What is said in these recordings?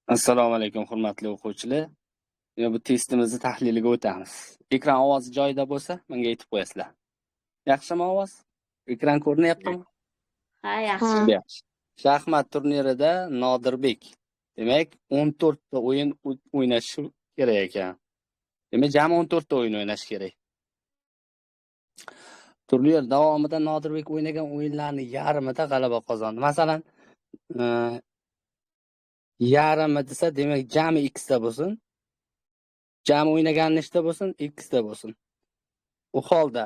Assalomu alaykum, hurmatli o'quvchilar. Bu testimizni tahliliga o'tamiz. Ekran ovozi joyida bo'lsa, menga aytib qo'yasizlar. Yaxshimi ovoz? Ekran ko'rinyaptimi? Ha, yaxshi. Yaxshi. Shaxmat turnirida Nodirbek, demak, 14 ta o'yin o'ynashi kerak ekan. Demak, jami 14 ta o'yin o'ynash kerak. Turnir davomida Nodirbek o'ynagan o'yinlarning yarmida g'alaba qozondi. Masalan, yarmi desa, demak, jami x ta bo'lsin. Jami o'ynagan nechta bo'lsin? X ta bo'lsin. U holda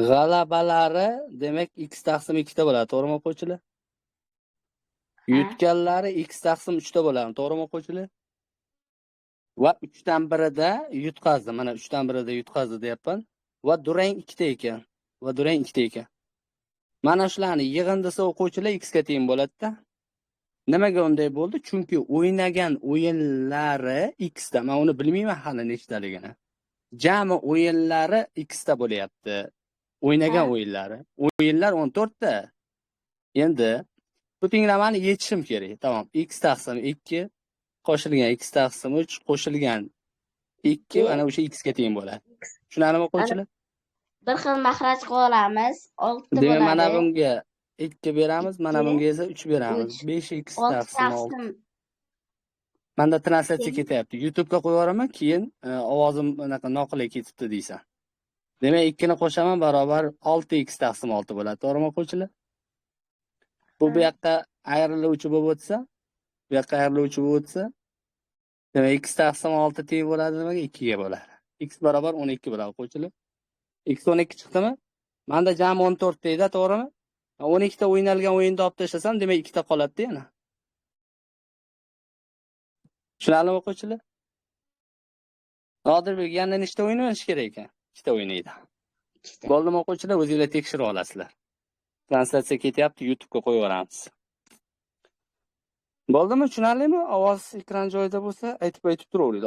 g'alabalari demak x taqsim 2 ta bo'ladi, to'g'rimi o'quvchilar? Yutganlari x taqsim 3 ta bo'ladi, to'g'rimi o'quvchilar? Va 3 dan birida yutqazdi. Mana 3 dan birida yutqazdi deyapman. Va durang 2 ta ekan. Mana shularni yig'indisi o'quvchilar x ga teng bo'ladi-da. Nimaga unday bo'ldi? Chunki o'ynagan o'yinlari x ta. Men uni bilmayman hali nechtaligini. Jami o'yinlari x ta bo'lyapti. O'ynagan o'yinlari. O'yinlar 14 ta. Endi bu tenglamani yechishim kerak. Tamam. X taqsim 2 qo'shilgan x taqsim 3 qo'shilgan 2 ana o'sha x ga teng bo'ladi. Tushunarlimi o'quvchilar? Bir xil mahraj qilib olamiz. 6 bo'ladi. Demak, mana bunga 2 beramiz, mana bunga esa 3 beramiz. 5x taqsim 6. Menda translyatsiya ketyapti. YouTube'ga qo'yib yuboraman, keyin ovozim bunaqa noqulay ketibdi deysan. Demak, 2 ni qo'shaman barobar 6x taqsim 6 bo'ladi. To'g'rimi o'quvchilar? Bu yoqqa ayriluvchi bo'lib o'tsa, demak x taqsim 6 teng bo'ladi nimaga? 2 ga bo'ladi. X barobar 12 bo'ladi o'quvchilar. X 12 chiqdimi? Menda jami 14 deydi, to'g'rimi? 12 ta o'ynalgan o'yinda olib tashlasam, demak 2 ta qoladi-da yana. Tushunarlimi o'quvchilar? Nodirbek yana nechta o'yin o'ynash kerak ekan? 2 ta o'ynaydi. Bo'ldimi o'quvchilar? O'zingizlar tekshirib olasizlar. Translyatsiya ketyapti, YouTube'ga qo'yib yuboramiz. Bo'ldimi? Tushunarlimi? Ovoz ekran joyida bo'lsa, aytib turaveradi.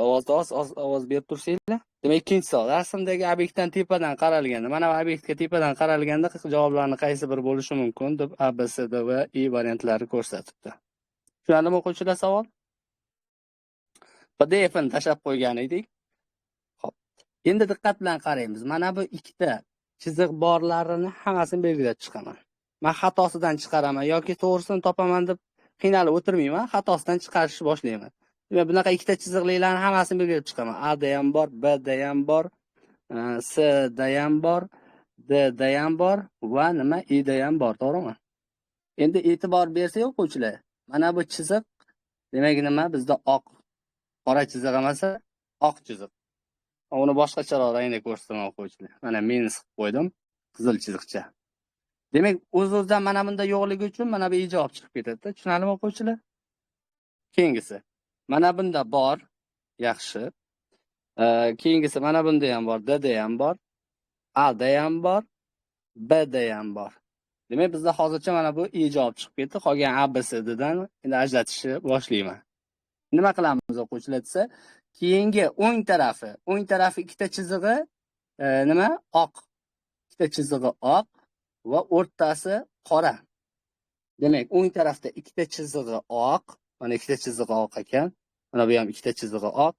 Ovoz berib tursanglar. Demak, ikkinchi savol. Rasmdagi obyektdan tepadan qaralganda, mana bu obyektga tepadan qaralganda javoblarning qaysi biri bo'lishi mumkin deb A, B, C, D va E variantlari ko'rsatibdi. Tushunarlimi o'quvchilar savol? PDFni tashlab qo'ygan edik. Xo'p. Endi diqqat bilan qaraymiz. Mana bu ikkita chiziq borlarini hammasini belgilab chiqaman. Men xatosidan chiqaraman yoki to'g'risini topaman deb qiynalib o'tirmayman, xatosidan chiqarishni boshlayman. Demak, bunaqa ikkita chiziqlarning hammasini belgilab chiqaman. A da ham bor, B da ham bor, C da ham bor, D da ham bor va nima E da ham bor, to'g'rimi? Endi e'tibor bersak o'quvchilar, mana bu chiziq demak nima? Bizda oq, qora chiziq emas, oq chiziq. Uni boshqacharoq rangda ko'rsataman o'quvchilar. Mana minus qilib qo'ydim, qizil chiziqcha. Demak, o'z-o'zidan mana bunda yo'qligi uchun mana bu javob chiqib ketadi. Tushunarlimi o'quvchilar? Keyingisi. Mana bunda bor, yaxshi. Keyingisi mana bunda ham bor, D da ham bor, A da ham bor, B da ham bor. Demak, bizda hozircha mana bu javob chiqib ketdi. Qolgan A, B, C dan endi ajratishni boshlayman. Nima qilamiz o'quvchilar desa, keyingi o'ng tarafi ikkita chizig'i nima? Oq. Ikkita chizig'i oq va o'rtasi qora. Demak, o'ng tarafda ikkita chizig'i oq, mana ikkita chizig'i oq ekan. Mana bu ham ikkita chizig'i oq.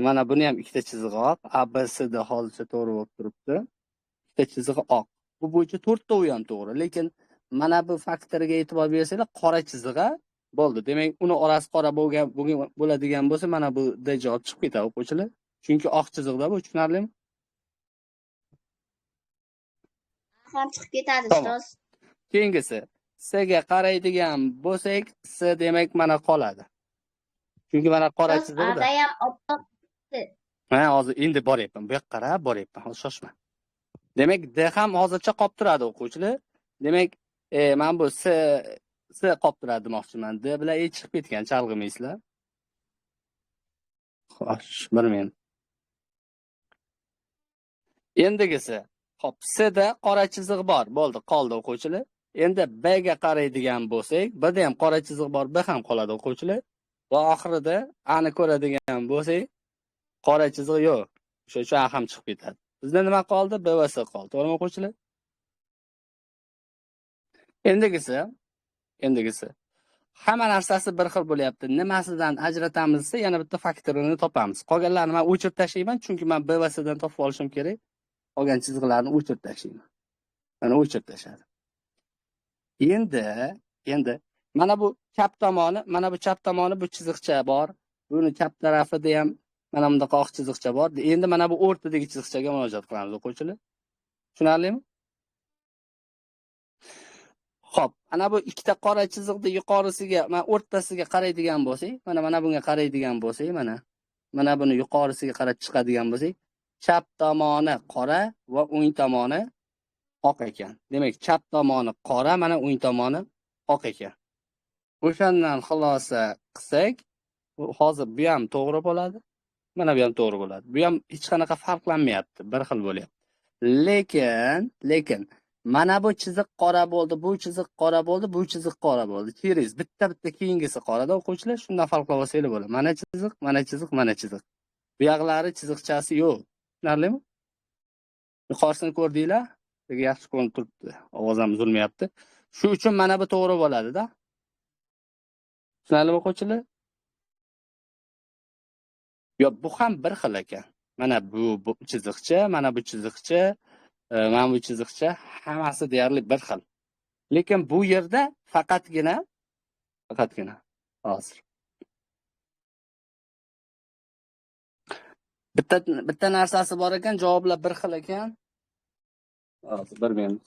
Mana buni ham ikkita chizig'i oq. A, B, C da hozircha to'g'ri bo'lib turibdi. Ikkita chizig'i oq. Bu bo'yicha 4 ta o'yin to'g'ri, lekin mana bu faktoriga e'tibor bersanglar, qora chizig'i bo'ldi. Demak, uni orasi qora bo'ladigan bo'lsa, mana bu D javob chiqib ketadi o'quvchilar. Chunki oq chiziqda bu, tushunarlimi? Ham chiqib ketadi, ustoz. Keyingisi, C ga qaraydigan bo'lsak, C demak mana qoladi. Chunki mana qora chiziqda. Ada ham oppoq. Ha, hozir endi boryapman. Bu yoqqa qarab boryapman. Hozir shoshma. Demak, D ham hozircha qolib turadi o'quvchilar. Demak, men bu C qolib turadi demoqchiman. D bilan E chiqib ketgan, chalg'imaysizlar. Xo'sh, bir men. Endigisi, hop, C da qora chiziq bor. Bo'ldi, qoldi o'quvchilar. Endi B ga qaraydigan bo'lsak, B da ham qora chiziq bor, B ham qoladi o'quvchilar. Va oxirida A ni ko'radigan bo'lsak, qora chiziq yo'q. O'sha uchun A ham chiqib ketadi. Bizda nima qoldi? B va C qoldi. To'g'rimi o'quvchilar? Endigisi, Endegisi. Hamma narsasi bir xil bo'lyapti. Nimasidan ajratamiz desa, yana bitta faktorini topamiz. Qolganlarni men o'chirib tashlayman, chunki men BVSdan topib olishim kerak. Qolgan chiziqlarni o'chirib tashlayman. Mana o'chirib tashladim. Endi mana bu chap tomoni, bu chiziqcha bor. Buni chap tarafida ham mana bunday oq chiziqcha bor. Endi mana bu o'rtadagi chiziqchaga murojaat qilamiz, o'quvchilar. Tushunarlimi? Xo'p, ana bu ikkita qora chiziqning yuqorisiga, mana o'rtasiga qaraydigan bo'lsak, mana bunga qaraydigan bo'lsak, mana buni yuqorisiga qarab chiqadigan bo'lsak, chap tomoni qora va o'ng tomoni oq ekan. Demak, chap tomoni qora, mana o'ng tomoni oq ekan. O'shandan xulosa qilsak, hozir bu ham to'g'ri bo'ladi. Mana bu ham to'g'ri bo'ladi. Bu ham hech qanaqa farqlanmayapti, bir xil bo'lyapti. Lekin mana bu chiziq qora bo'ldi, bu chiziq qora bo'ldi, bu chiziq qora bo'ldi. Cheris bitta keyingisi qorada o'quvchilar, shundan farqlab olsanglar bo'ladi. Mana chiziq, mana chiziq, mana chiziq. Bu yoqlari chiziqchasi yo'q. Tushunarlimi? Yuqorisini ko'rdinglar? Yaxshi ko'rinib turibdi. Ovoz ham uzilmayapti. Shu uchun mana bu to'g'ri bo'ladi-da. Tushunarlimi o'quvchilar? Yo, bu ham bir xil ekan. Mana bu chiziqcha, mana bu chiziqcha, mana bu chiziqcha hammasi deyarli bir xil. Lekin bu yerda faqatgina hozir bitta narsasi bor ekan, javoblar bir xil ekan. Hozir bir minut.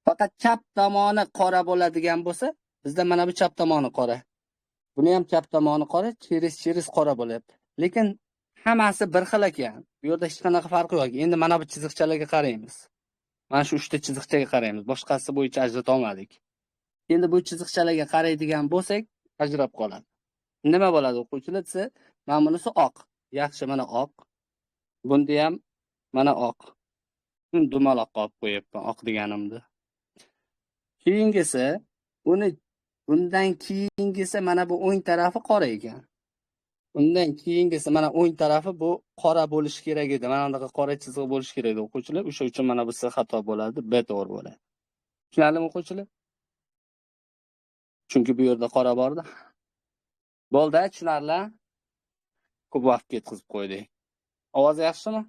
Faqat chap tomoni qora bo'ladigan bo'lsa, bizda mana bu chap tomoni qora. Buni ham chap tomoni qora, cheris qora bo'lyapti. Lekin hammasi bir xil ekan. Bu yerda hech qanaqa farqi yo'q. Endi mana bu chiziqchalarga qaraymiz. Mana shu 3 ta chiziqchaga qaraymiz. Boshqasi bo'yicha ajrata olmadik. Endi bu chiziqchalarga qaraydigan bo'lsak, ajrab qoladi. Nima bo'ladi o'quvchilar desa, mana bunisi oq. Yaxshi, mana oq. Bunda ham mana oq. Dumaloq qolib qo'yibman oq deganimda. Keyingisi, bundan keyingisi mana bu o'ng tarafi qora ekan. Undan keyingisi mana o'ng tarafi bu qora bo'lishi kerak edi. Mana bunaqa qora chiziq bo'lishi kerak edi o'quvchilar. O'sha uchun mana bu xato bo'ladi, B to'g'ri bo'ladi. Tushunarlimi o'quvchilar? Chunki bu yerda qora bor-da. Bo'ldi, tushunarli? Ko'p vaqt ketkazib qo'ydik. Ovoz yaxshimi?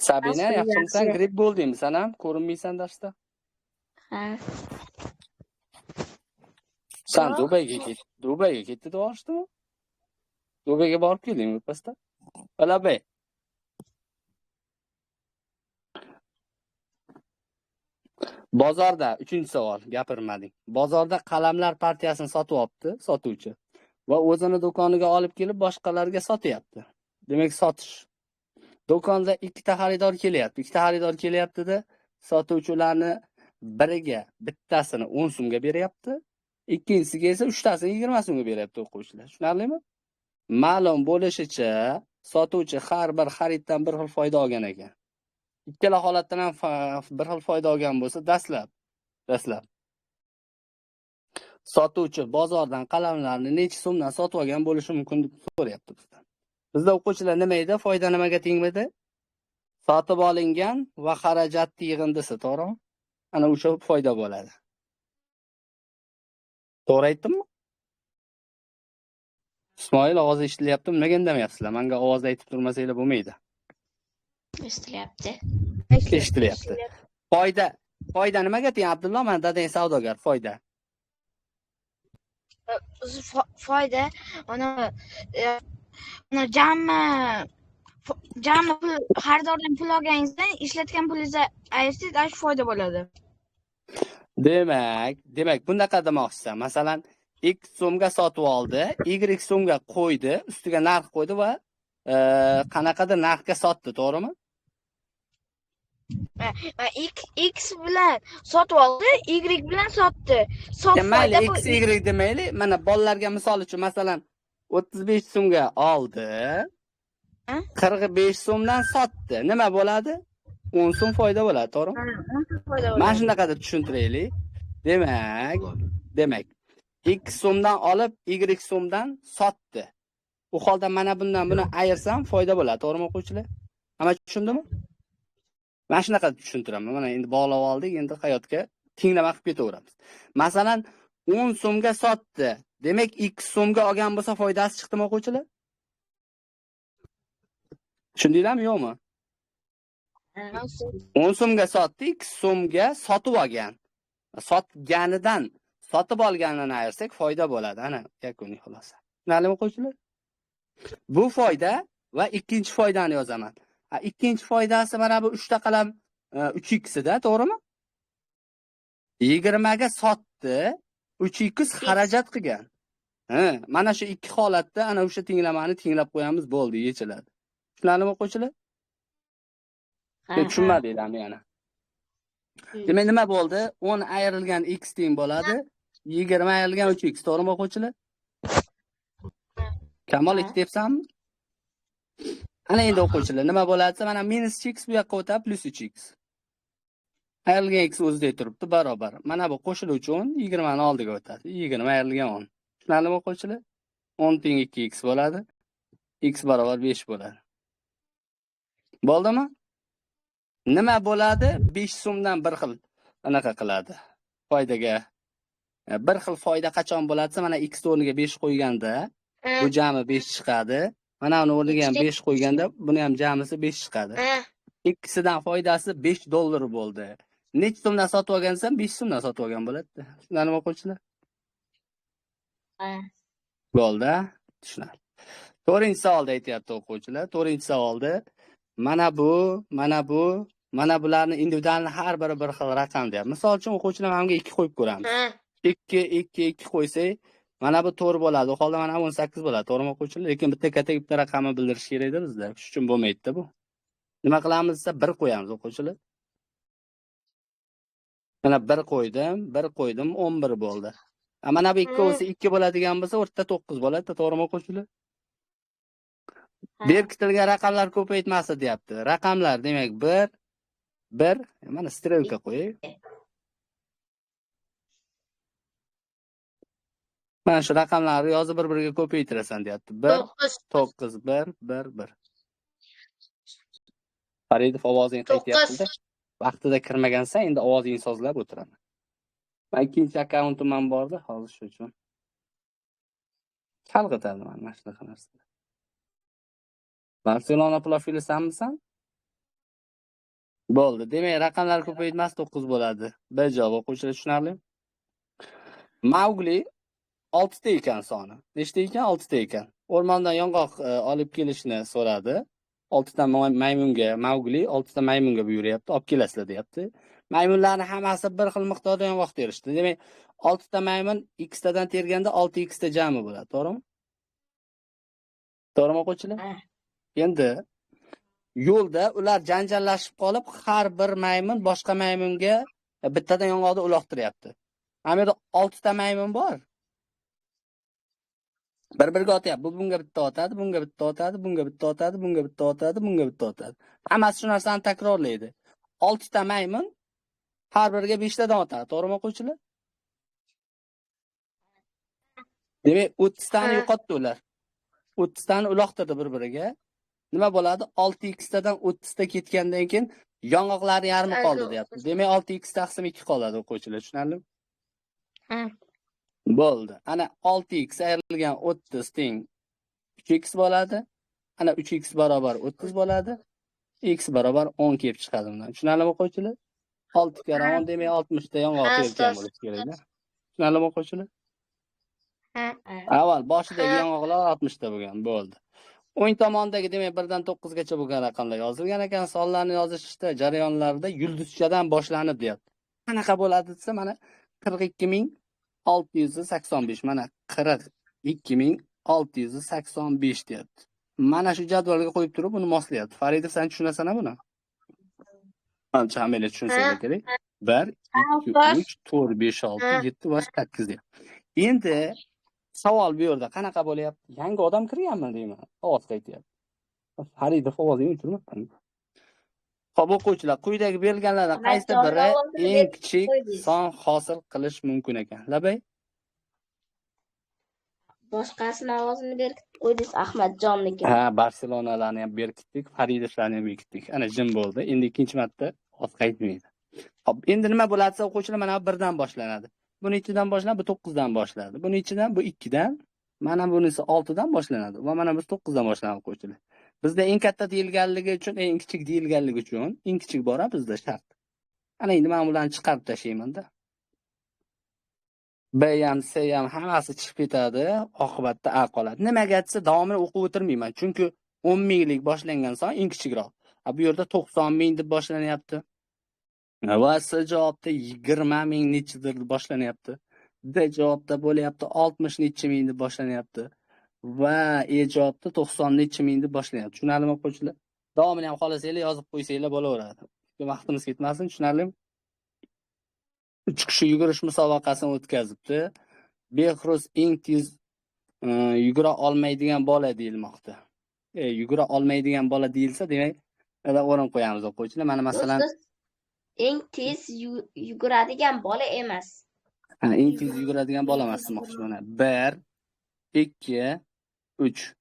Sabina, yaxshimisan? Grip bo'ldingmi sen ham? Ko'rinmaysan darsda? Ha. Sen Dubayga ketdi deb olishdimi? Dubayga borib keldingmi pastda? Balabay. Bozorda 3-savol gapirmading. Bozorda qalamlar partiyasini sotib olibdi sotuvchi va o'zini do'koniga olib kelib boshqalarga sotyapti. Demak, sotish. Do'konda ikkita xaridor kelyapti-da, sotuvchilarni biriga bittasini 10 so'mga beryapti, ikkinchisiga esa 3 tasini 20 so'mga beryapti o'quvchilar. Tushunarlimi? Ma'lum bo'lishicha, sotuvchi har bir xariddan bir xil foyda olgan ekan. Ikkala holatdan ham bir xil foyda olgan bo'lsa, dastlab sotuvchi bozordan qalamlarni necha so'mdan sotib olgan bo'lishi mumkin deb so'rayapti bizdan. Bizda o'quvchilar nima edi? Foyda nimaga teng edi? Sotib olingan va xarajatni yig'indisi, to'g'rimi? Ana o'sha foyda bo'ladi. To'g'ri aytdimmi? Ismoil, ovoz eshitilyaptimi? Nimaga indamayapsizlar? Menga ovoz aytib turmasanglar bo'lmaydi. Eshitilyapti. Eshitilyapti. Foyda nimaga teng? Abdulloh, men dadang savdogar, foyda. Foyda uni jami pul xaridordan pul olganingizdan ishlatgan pulingizni ayirsangiz, foyda bo'ladi. Demak, bunaqa demoqchisan. Masalan, X so'mga sotib oldi, Y so'mga qo'ydi, ustiga narx qo'ydi va qanaqadir narxga sotdi, to'g'rimi? X bilan sotib oldi, Y bilan sotdi. Mayli, X, Y demayli. Mana bolalarga misol uchun, masalan, 35 so'mga oldi, 45 so'mdan sotdi. Nima bo'ladi? 10 so'm foyda bo'ladi, to'g'rimi? 10 so'm foyda bo'ladi. Mana shunaqa deb tushuntiraylik. Demak, X so'mdan olib, Y so'mdan sotdi. U holda mana bundan buni ayirsam foyda bo'ladi, to'g'rimi o'quvchilar? Hamma tushundimi? Mana shunaqa tushuntiraman. Mana endi bog'lab oldik, endi hayotga tinglama qilib ketaveramiz. Masalan, 10 so'mga sotdi. Demak, 2 so'mga olgan bo'lsa foydasi chiqdimi o'quvchilar? Tushundinglarmi, yo'qmi? 10 so'mga sotdi, 2 so'mga sotib olgan. Sotganidan sotib olganini ayirsak foyda bo'ladi. Ana yakuniy xulosa. Tushunarlimi o'quvchilar? Bu foyda va ikkinchi foydani yozaman. Ikkinchi foydasi mana bu 3 ta qalam 3x da, to'g'rimi? 20 ga sotdi, 3x xarajat qilgan. Mana shu ikki holatda ana o'sha tinglamani tinglab qo'yamiz, bo'ldi, yechiladi. Tushunarlimi o'quvchilar? Tushunmadinglarmi yana? Demak, nima bo'ldi? 10 ayrilgan x teng bo'ladi, 20 ayrilgan 3x, to'g'rimi o'quvchilar? Kamol aytyapsanmi? Ana endi o'quvchilar, nima bo'ladi? Mana minus x bu yoqqa o'tadi, plus 3x. Ayrilgan x o'zida turibdi, barobar. Mana bu qo'shiluvchi 10 20 ni oldiga o'tadi. 20 ayrilgan 10. Tushunarlimi o'quvchilar? 10 teng 2x bo'ladi. X barobar 5 bo'ladi. Bo'ldimi? Nima bo'ladi? 5 so'mdan bir xil anaqa qiladi. Foydaga. Bir xil foyda qachon bo'ladi? Mana x o'rniga 5 qo'yganda, bu jami 5 chiqadi. Mana uni o'rniga ham 5 qo'yganda, buni ham jamisi 5 chiqadi. Ikkisidan foydasi $5 bo'ldi. Necha so'mdan sotib olgansan? 5 so'mdan sotib olgan bo'ladi. Tushunarlimi o'quvchilar? Bo'ldi, tushunarli. 4-savolda aytayapti o'quvchilar. 4-savolda mana bularni individualni har biri bir xil raqam deyapti. Misol uchun o'quvchilar menga 2 qo'yib ko'ramiz. 2 qo'ysak, mana bu 4 bo'ladi. U holda mana 18 bo'ladi. To'g'rimi o'quvchilar? Lekin bitta raqamni bildirish kerak-da bizda. Shuning uchun bo'lmaydi-da bu. Nima qilamiz desa 1 qo'yamiz o'quvchilar. Mana 1 qo'ydim, 11 bo'ldi. Mana bu 2 bo'lsa 2 bo'ladigan bo'lsa, o'rtada 9 bo'ladi, to'g'rimi o'quvchilar? Berkitilgan raqamlar ko'paytmasi deyapti. Raqamlar demak 1 mana strelka qo'ying. Mana shu raqamlarni yozib bir-biriga ko'paytirasan deyapti. 9 1. Faridov ovozing qaytyapti. Vaqtida kirmagansan, endi ovozingni sozlab o'tiraman. Men ikkinchi akkauntim ham bordi, hozir shu uchun. Chalg'itadi mana shunaqa narsa. Barselona profili sanmisan? Bo'ldi. Demak, raqamlar ko'paytmasi 9 bo'ladi. Bir javob o'quvchilar tushunarli? Mowgli 6 ta ekan soni. Nechta ekan? 6 ta ekan. O'rmondan yong'oq olib kelishni so'radi. 6 ta maymunga, Mowgli 6 ta maymunga buyuryapti, olib kelasizlar deyapti. Maymunlarning hammasi bir xil miqdorda yong'oq terishdi. Demak, 6 ta maymun x tadan terganda 6x ta jami bo'ladi, to'g'rimi? To'g'rimi o'quvchilar? Endi yo'lda ular janjallashib qolib, har bir maymun boshqa maymunga bittadan yong'oqni uloqtiryapti. Mana bu yerda 6 ta maymun bor. Bir-biriga otyapti. Bu bunga bitta otadi, bunga bitta otadi, bunga bitta otadi, bunga bitta otadi, bunga bitta otadi. Hammasi shu narsani takrorlaydi. 6 ta maymun har biriga 5 tadan otadi, to'g'rimi o'quvchilar? Demak, 30 tani yo'qotdi ular. 30 tani uloqtirdi bir-biriga. Nima bo'ladi? 6x tadan 30 ta ketgandan keyin yong'oqlar yarmi qoldi deyapti. Demak, 6x taqsim 2 qoladi o'quvchilar, tushunarlimi? Bo'ldi. Ana 6x ayrilgan 30 teng 3x bo'ladi. Ana 3x barobar 30 bo'ladi. X barobar 10 kelib chiqadi bundan. Tushunarlimi o'quvchilar? 6 kara 10 demak 60 ta yong'oq kelgan bo'lishi kerak-da. Tushunarlimi o'quvchilar? Avval boshidagi yong'oqlar 60 ta bo'lgan, bo'ldi. O'ng tomondagi demak 1 dan 9 gacha bo'lgan raqamlar yozilgan ekan. Sonlarni yozishda jarayonlarda yulduzchadan boshlanib deyapti. Qanaqa bo'ladi desa, mana 42685, mana 42685 deyapti. Mana shu jadvalga qo'yib turib, buni moslayapti. Faridov, sen tushunasan-a buni? Ancha amaliyot tushunsangiz kerak. 1 2 3 4 5 6 7 va 8 deyapti. Endi savol bu yerda qanaqa bo'lyapti? Yangi odam kirganmi deyman. Ovoz qaytyapti. Faridov ovozini o'chirmabman. Xo'p, o'quvchilar, quyidagi berilganlardan qaysi biri eng kichik son hosil qilish mumkin ekan? Labay? Boshqasini ovozini berkitdi. O'ziz Ahmadjonniki. Ha, Barselonalarni ham berkitdik, Faridovlarni ham berkitdik. Ana jim bo'ldi. Endi ikkinchi marta ot qaytmaydi. Hop, endi nima bo'ladi? O'quvchilar mana bu 1 dan boshlanadi. Buni 2 dan boshlanadi, bu 9 dan boshlanadi. Buni 2 dan, bu 2 dan, mana bunisi 6 dan boshlanadi va mana bu 9 dan boshlanadi o'quvchilar. Bizda eng katta deyilganligi uchun, eng kichik deyilganligi uchun, eng kichik bora bizda shart. Ana endi men bularni chiqarib tashlayman-da. B ham, C ham hammasi chiqib ketadi, oqibatda A qoladi. Nimaga desa, davomini o'qib o'tirmayman, chunki 10 minglik boshlangan son eng kichikroq. Bu yerda 90 ming deb boshlanyapti. Va S javobda 20 ming nechidir boshlanyapti. D javobda bo'lyapti 60 nechi ming deb boshlanyapti. Va E javobda 90 nechi ming deb boshlanyapti. Tushunarlimi o'quvchilar? Davomini ham xohlasanglar yozib qo'ysanglar bo'laveradi. Vaqtimiz ketmasin, tushunarlimi? 3 kishi yugurish musobaqasini o'tkazibdi. Behruz eng tez yugura olmaydigan bola deyilmoqda. Yugura olmaydigan bola deyilsa, demak, o'rin qo'yamiz o'quvchilar. Mana masalan, eng tez yuguradigan bola emas. eng tez yuguradigan bola emas demoqchiman. 1 2 3.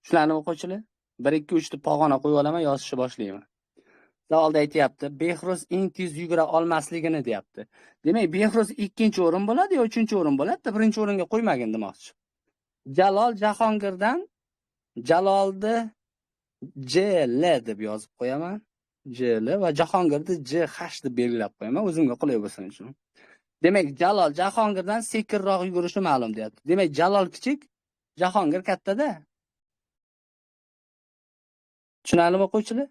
Shularni o'quvchilar 1 2 3 deb pog'ona qo'yib olaman, yozishni boshlayman. Savolda aytayapti, Behruz eng tez yugura olmasligini deyapti. Demak, Behruz 2-o'rin bo'ladi yo 3-o'rin bo'ladi, 1-o'ringa qo'ymagin demoqchi. Jalol Jahongirdan Jalolni JL deb yozib qo'yaman. JL va Jahongirni JH deb belgilab qo'yaman, o'zimga qulay bo'lsin uchun. Demak, Jalol Jahongirdan sekinroq yugurishi ma'lum deyapti. Demak, Jalol kichik, Jahongir katta-da. Tushunarlimi o'quvchilar?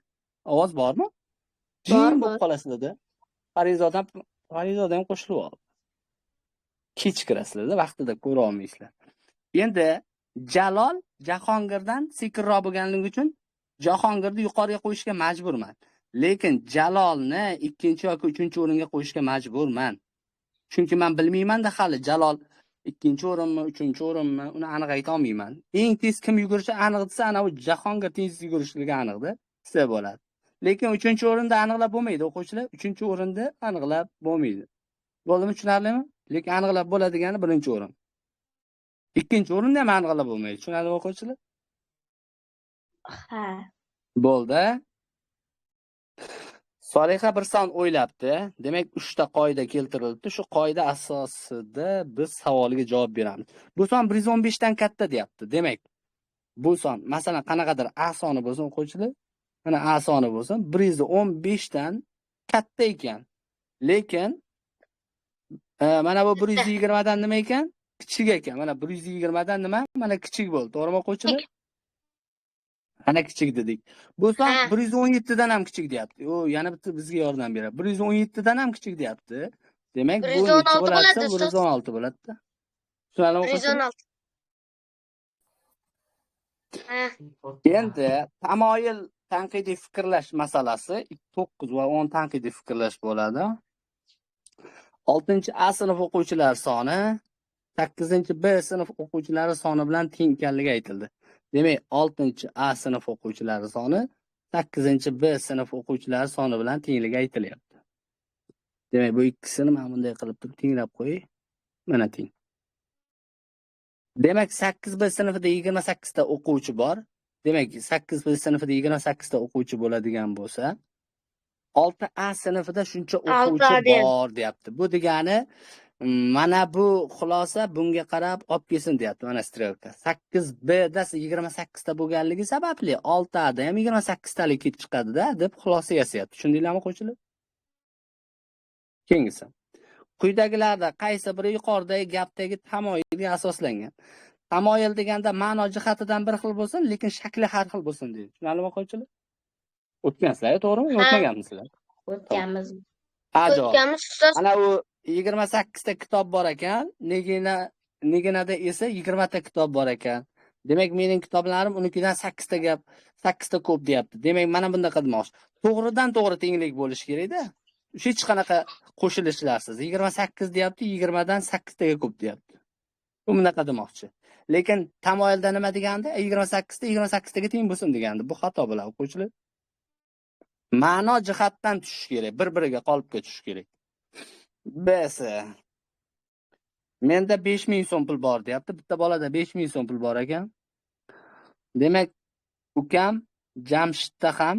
Ovoz bormi? Jim bo'lib qolasizlar-da. Farizoda ham qo'shilib oldi. Kechikirasizlar-da, vaqtida ko'ra olmaysizlar. Endi Jalol Jahongirdan sekinroq bo'lganligi uchun Jahongirni yuqoriga qo'yishga majburman. Lekin Jalolni 2 yoki 3-o'ringa qo'yishga majburman. Chunki men bilmayman-da hali Jalol 2-o'rinmi, 3-o'rinmi, uni aniq ayta olmayman. Eng tez kim yugurishi aniq desa, ana u Jahongir tez yugurishligi aniqda, desa bo'ladi. Lekin 3-o'rinda aniqlab bo'lmaydi o'quvchilar. 3-o'rinda aniqlab bo'lmaydi. Bo'ldimi, tushunarlimi? Lekin aniqlab bo'ladigani 1-o'rin. 2-o'rinda ham aniqlab bo'lmaydi. Tushunarlimi o'quvchilar? Ha. Bo'ldi. Soliha bir son o'ylabdi. Demak, 3 ta qoida keltirildi. Shu qoida asosida biz savoliga javob beramiz. Bu son 115 dan katta deyapti. Demak, bu son masalan qanaqadir A soni bo'lsin o'quvchilar. Mana A soni bo'lsin, 115 dan katta ekan. Lekin mana bu 120 dan nima ekan? Kichik ekan. Mana 120 dan nima? Mana kichik bo'ldi. To'g'rimi o'quvchilar? Ana kichik dedik. Bu son 117 dan ham kichik deyapti. O, yana bitta bizga yordam beradi. 117 dan ham kichik deyapti. Demak, bu necha bo'ladi? 116 bo'ladi-da. Tushunarlimi o'quvchilar? 116. Endi tamoyil tanqidiy fikrlash masalasi 9 va 10 tanqidiy fikrlash bo'ladi. 6-A sinf o'quvchilari soni 8-B sinf o'quvchilari soni bilan teng ekanligi aytildi. Demak, 6-A sinf o'quvchilari soni 8-B sinf o'quvchilari soni bilan tengligi aytilyapti. Demak, bu ikkisini men bunday qilib turib tenglab qo'yay. Mana teng. Demak, 8B sinfida 28 ta o'quvchi bor. Demak, 8B sinfida 28 ta o'quvchi bo'ladigan bo'lsa, 6A sinfida shuncha o'quvchi bor deyapti. Bu degani mana bu xulosa bunga qarab olib kelsin deyapti. Mana strelka. 8Bda 28 ta bo'lganligi sababli 6Ada ham 28 talik kelib chiqadi-da deb xulosa yasayapti. Tushundinglarmi o'quvchilar? Keyingisi. Quyidagilarda qaysi biri yuqoridagi gapdagi tamoyilga asoslangan? Tamoyil deganda ma'no jihatidan bir xil bo'lsin, lekin shakli har xil bo'lsin deydi. Tushunarlimi o'quvchilar? O'tgansizlar, to'g'rimi? O'tmaganmisizlar? O'tganmiz. O'tganmiz ustoz. Ana u 28 ta kitob bor ekan, neginada esa 20 ta kitob bor ekan. Demak, mening kitoblarim unikidan 8 ta gap, 8 ta ko'p deyapti. Demak, mana bunday qilmoqchi. To'g'ridan to'g'ri tenglik bo'lishi kerak-da. Hech qanaqa qo'shilishlarsiz. 28 deyapti, 20 dan 8 taga ko'p deyapti. Bu bunaqa demoqchi. Lekin tamoyilda nima deganda? 28 ta 28 taga teng bo'lsin degandi. Bu xato bo'ladi o'quvchilar. Ma'no jihatdan tushish kerak, bir-biriga qolibga tushish kerak. B'si. Menda 5000 so'm pul bor deyapti. Bitta bolada 5000 so'm pul bor ekan. Demak, ukam Jamshidda ham,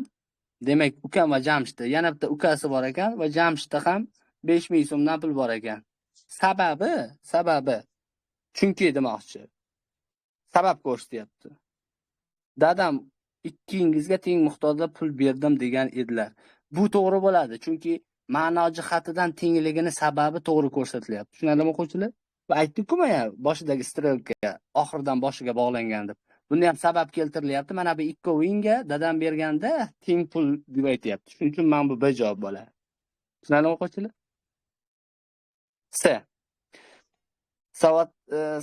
demak, ukam va Jamshidda yana bitta ukasi bor ekan va Jamshidda ham 5000 so'mdan pul bor ekan. Sababi chunki demoqchi. Sabab ko'rsatyapti. Dadam ikkingizga teng miqdorda pul berdim degan edilar. Bu to'g'ri bo'ladi, chunki ma'no jihatidan tengligini sababi to'g'ri ko'rsatilyapti. Tushunarlimi o'quvchilar? Va aytdik-ku mana boshidagi strelka oxirdan boshiga bog'langan deb. Bunda ham sabab keltirilyapti. Mana bu ikkovingga dadam berganda teng pul deb aytayapti. Shuning uchun men bu bajavob bo'ladi. Tushunarlimi o'quvchilar?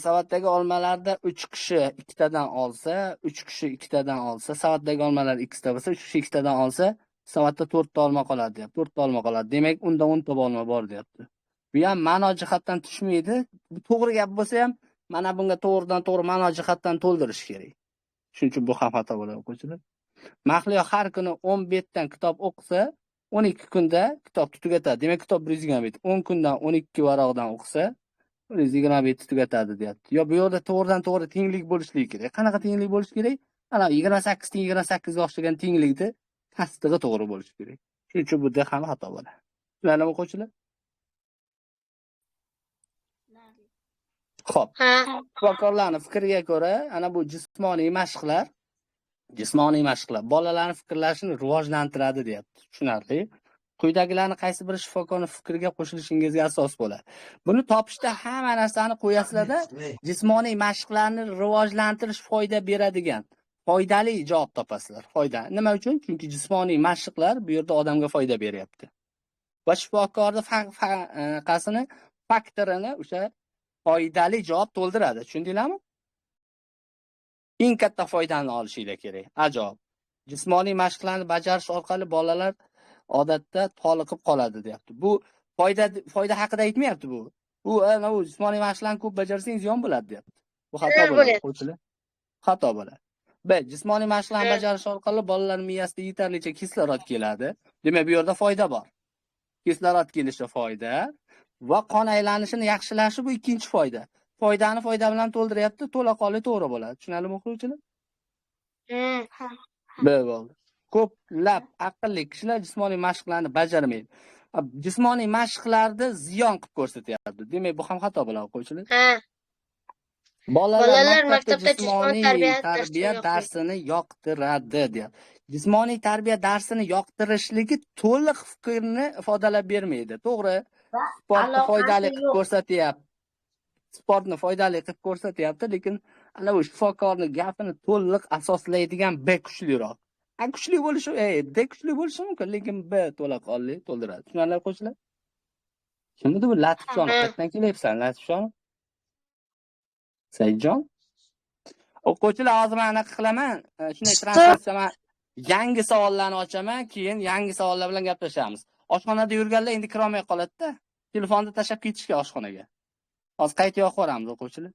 Savatdagi olmalarda 3 kishi ikkitadan olsa, 3 kishi ikkitadan olsa, savatdagi olmalar ikkita bo'lsa, 3 kishi ikkitadan olsa, savatda 4 ta olma qoladi deyapti. 4 ta olma qoladi. Demak, unda 10 ta olma bor deyapti. Bu ham ma'no jihatdan tushmaydi. Bu to'g'ri gap bo'lsa ham, mana bunga to'g'ridan to'g'ri ma'no jihatdan to'ldirish kerak. Shuning uchun bu ham xato bo'ladi o'quvchilar. Mahliyo har kuni 10 betdan kitob o'qisa, 12 kunda kitobni tugatadi. Demak, kitob 120 bet. 10 kundan 12 varaqdan o'qisa, 120 bet tugatadi deyapti. Yo, bu yerda to'g'ridan to'g'ri tenglik bo'lishligi kerak. Qanaqa tenglik bo'lishi kerak? Ana 28 teng 28 ga o'xshagan tenglikda tasdig'i to'g'ri bo'lishi kerak. Shuning uchun bu yerda ham xato bo'ladi. Tushunarlimi o'quvchilar? Xo'p. Shifokorlarning fikriga ko'ra, ana bu jismoniy mashqlar bolalarning fikrlashini rivojlantiradi deyapti. Tushunarli? Quyidagilarni qaysi biri shifokorning fikriga qo'shilishingizga asos bo'ladi? Buni topishda hamma narsani qo'yasizlar-da, jismoniy mashqlarni rivojlantirish foyda beradigan, foydali javob topasizlar. Foyda. Nima uchun? Chunki jismoniy mashqlar bu yerda odamga foyda beryapti. Va shifokorning faktorini o'sha foydali javob to'ldiradi. Tushundinglarmi? Eng katta foydani olishinglar kerak. Ajoyib. Jismoniy mashqlarni bajarish orqali bolalar odatda toliqib qoladi deyapti. Bu foyda haqida aytmayapti bu. Bu jismoniy mashqlarni ko'p bajarsangiz ziyon bo'ladi deyapti. Bu xato bo'ladi o'quvchilar. Xato bo'ladi. B. Jismoniy mashqlarni bajarish orqali bolalar miyasida yetarlicha kislorod keladi. Demak, bu yerda foyda bor. Kislorod kelishi foyda va qon aylanishini yaxshilashi bu ikkinchi foyda. Foydani foyda bilan to'ldiryapti, to'laqonli to'g'ri bo'ladi. Tushunarlimi o'quvchilar? Bo'ldi. Ko'plab aqlli kishilar jismoniy mashqlarni bajarmaydi. Jismoniy mashqlarda ziyon qilib ko'rsatyapti. Demak, bu ham xato bo'ladi o'quvchilar. Bolalar maktabda jismoniy tarbiya darsini yoqtiradi deyapti. Jismoniy tarbiya darsini yoqtirishligi to'liq fikrni ifodalab bermaydi. To'g'ri. Sportni foydali qilib ko'rsatyapti. Sportni foydali qilib ko'rsatyapti, lekin ana bu shifokorning gapini to'liq asoslaydigan B kuchliroq. Kuchli bo'lishi, D kuchli bo'lishi mumkin, lekin B to'laqonli to'ldiradi. Tushunarli qo'shlar? Kimdir bu Latifjon, qayerdan kelyapsan, Latifjon? Saidjon? O'quvchilar, hozir men anaqa qilaman. Shunday translyatsiya yangi savollarni ochaman, keyin yangi savollar bilan gaplashamiz. Oshxonada yurganlar endi kirolmay qoladi-da. Telefonni tashlab ketishga oshxonaga. Hozir qaytib yo'q boramiz o'quvchilar.